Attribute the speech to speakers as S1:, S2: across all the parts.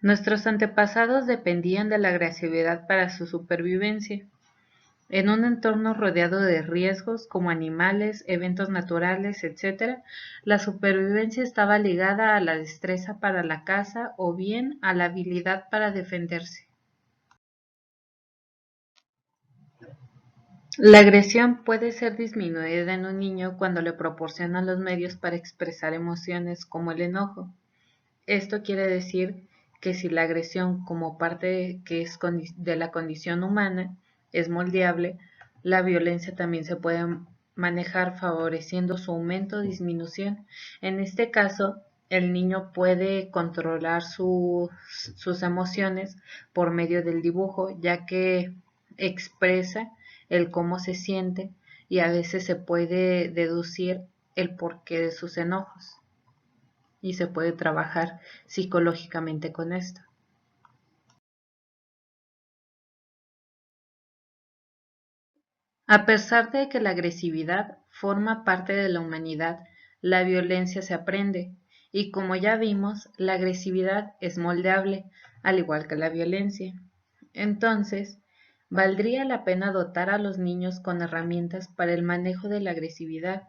S1: Nuestros antepasados dependían de la agresividad para su supervivencia. En un entorno rodeado de riesgos como animales, eventos naturales, etc., la supervivencia estaba ligada a la destreza para la caza o bien a la habilidad para defenderse. La agresión puede ser disminuida en un niño cuando le proporcionan los medios para expresar emociones como el enojo. Esto quiere decir que si la agresión como parte que es de la condición humana es moldeable, la violencia también se puede manejar favoreciendo su aumento o disminución. En este caso, el niño puede controlar sus emociones por medio del dibujo, ya que expresa el cómo se siente y a veces se puede deducir el porqué de sus enojos y se puede trabajar psicológicamente con esto. A pesar de que la agresividad forma parte de la humanidad, la violencia se aprende y como ya vimos, la agresividad es moldeable, al igual que la violencia. Entonces, valdría la pena dotar a los niños con herramientas para el manejo de la agresividad.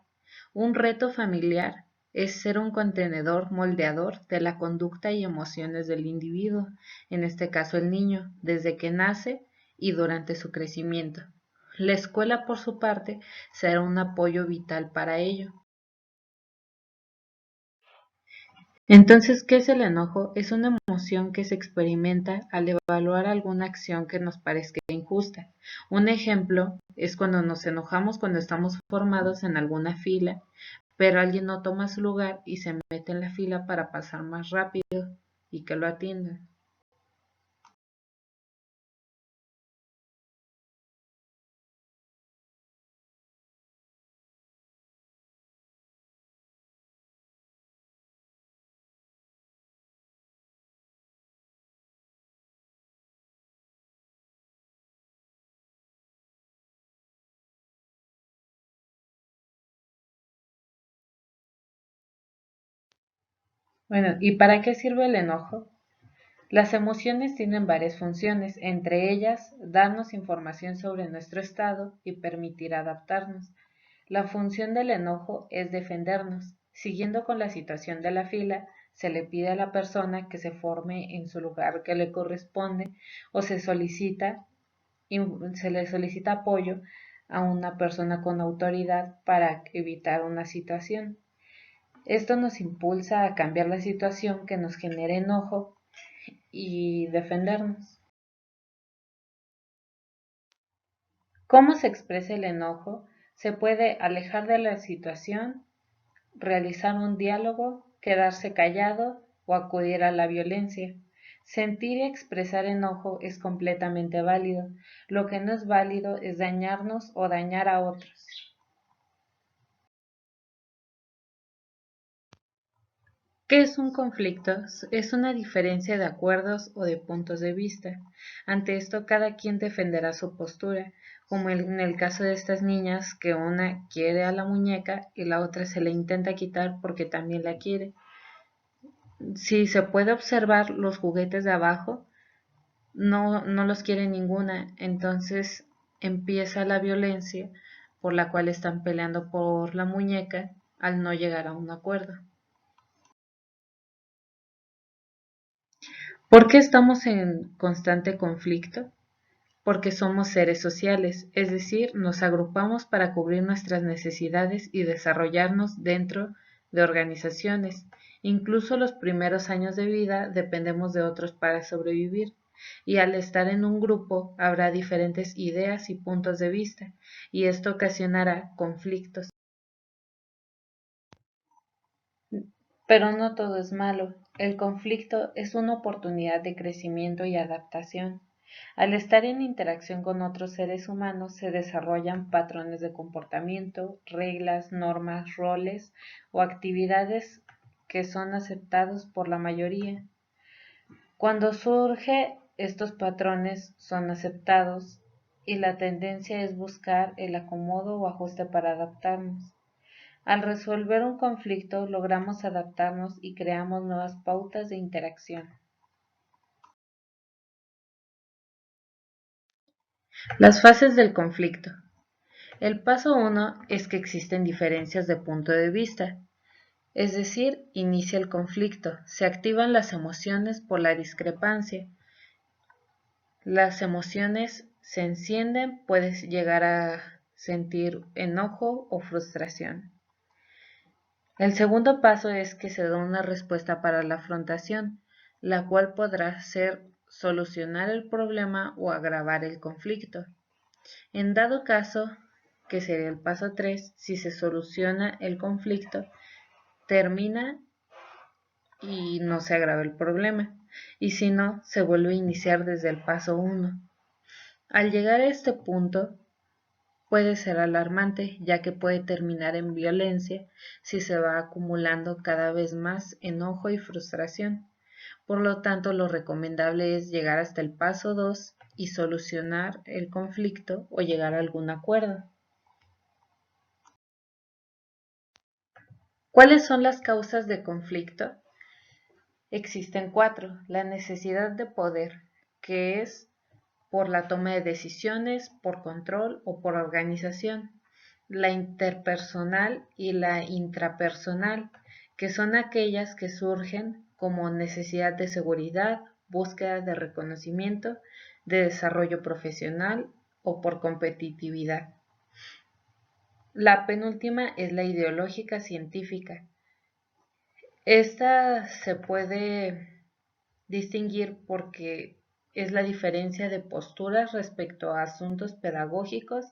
S1: Un reto familiar es ser un contenedor moldeador de la conducta y emociones del individuo, en este caso el niño, desde que nace y durante su crecimiento. La escuela, por su parte, será un apoyo vital para ello. Entonces, ¿qué es el enojo? Es una emoción que se experimenta al evaluar alguna acción que nos parezca injusta. Un ejemplo es cuando nos enojamos cuando estamos formados en alguna fila, pero alguien no toma su lugar y se mete en la fila para pasar más rápido y que lo atiendan. Bueno, ¿y para qué sirve el enojo? Las emociones tienen varias funciones, entre ellas darnos información sobre nuestro estado y permitir adaptarnos. La función del enojo es defendernos. Siguiendo con la situación de la fila, se le pide a la persona que se forme en su lugar que le corresponde o se le solicita apoyo a una persona con autoridad para evitar una situación. Esto nos impulsa a cambiar la situación que nos genere enojo y defendernos. ¿Cómo se expresa el enojo? Se puede alejar de la situación, realizar un diálogo, quedarse callado o acudir a la violencia. Sentir y expresar enojo es completamente válido. Lo que no es válido es dañarnos o dañar a otros. ¿Qué es un conflicto? Es una diferencia de acuerdos o de puntos de vista. Ante esto, cada quien defenderá su postura, como en el caso de estas niñas, que una quiere a la muñeca y la otra se la intenta quitar porque también la quiere. Si se puede observar los juguetes de abajo, no los quiere ninguna, entonces empieza la violencia por la cual están peleando por la muñeca al no llegar a un acuerdo. ¿Por qué estamos en constante conflicto? Porque somos seres sociales, es decir, nos agrupamos para cubrir nuestras necesidades y desarrollarnos dentro de organizaciones. Incluso los primeros años de vida dependemos de otros para sobrevivir, y al estar en un grupo habrá diferentes ideas y puntos de vista, y esto ocasionará conflictos. Pero no todo es malo. El conflicto es una oportunidad de crecimiento y adaptación. Al estar en interacción con otros seres humanos se desarrollan patrones de comportamiento, reglas, normas, roles o actividades que son aceptados por la mayoría. Cuando surge estos patrones son aceptados y la tendencia es buscar el acomodo o ajuste para adaptarnos. Al resolver un conflicto logramos adaptarnos y creamos nuevas pautas de interacción. Las fases del conflicto. El paso 1 es que existen diferencias de punto de vista, es decir, inicia el conflicto, se activan las emociones por la discrepancia. Las emociones se encienden, puedes llegar a sentir enojo o frustración. El segundo paso es que se da una respuesta para la afrontación, la cual podrá ser solucionar el problema o agravar el conflicto. En dado caso, que sería el paso 3, si se soluciona el conflicto, termina y no se agrava el problema, y si no, se vuelve a iniciar desde el paso 1. Al llegar a este punto, puede ser alarmante, ya que puede terminar en violencia si se va acumulando cada vez más enojo y frustración. Por lo tanto, lo recomendable es llegar hasta el paso 2 y solucionar el conflicto o llegar a algún acuerdo. ¿Cuáles son las causas de conflicto? Existen 4. La necesidad de poder, que es por la toma de decisiones, por control o por organización. La interpersonal y la intrapersonal, que son aquellas que surgen como necesidad de seguridad, búsqueda de reconocimiento, de desarrollo profesional o por competitividad. La penúltima es la ideológica científica. Esta se puede distinguir porque es la diferencia de posturas respecto a asuntos pedagógicos,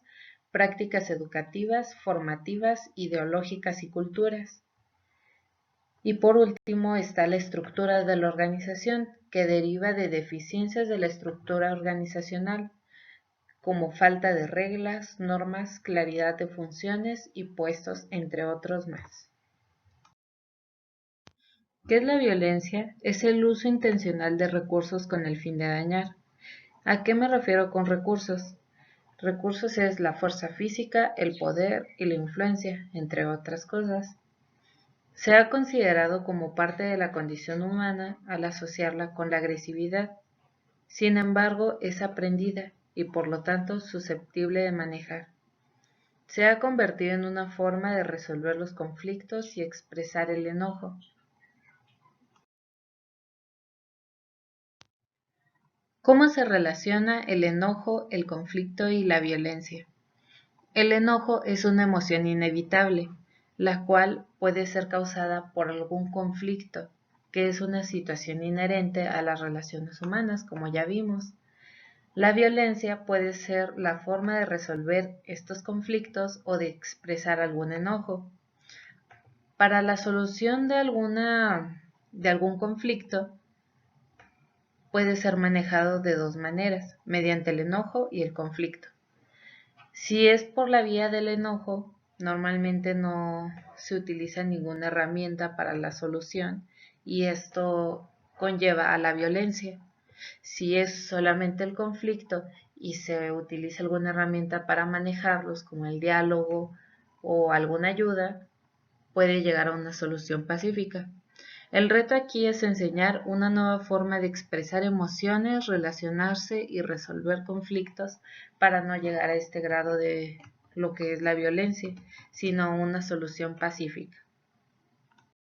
S1: prácticas educativas, formativas, ideológicas y culturas. Y por último está la estructura de la organización, que deriva de deficiencias de la estructura organizacional, como falta de reglas, normas, claridad de funciones y puestos, entre otros más. ¿Qué es la violencia? Es el uso intencional de recursos con el fin de dañar. ¿A qué me refiero con recursos? Recursos es la fuerza física, el poder y la influencia, entre otras cosas. Se ha considerado como parte de la condición humana al asociarla con la agresividad. Sin embargo, es aprendida y por lo tanto susceptible de manejar. Se ha convertido en una forma de resolver los conflictos y expresar el enojo. ¿Cómo se relaciona el enojo, el conflicto y la violencia? El enojo es una emoción inevitable, la cual puede ser causada por algún conflicto, que es una situación inherente a las relaciones humanas, como ya vimos. La violencia puede ser la forma de resolver estos conflictos o de expresar algún enojo. Para la solución de algún conflicto, puede ser manejado de dos maneras, mediante el enojo y el conflicto. Si es por la vía del enojo, normalmente no se utiliza ninguna herramienta para la solución y esto conlleva a la violencia. Si es solamente el conflicto y se utiliza alguna herramienta para manejarlos, como el diálogo o alguna ayuda, puede llegar a una solución pacífica. El reto aquí es enseñar una nueva forma de expresar emociones, relacionarse y resolver conflictos para no llegar a este grado de lo que es la violencia, sino una solución pacífica.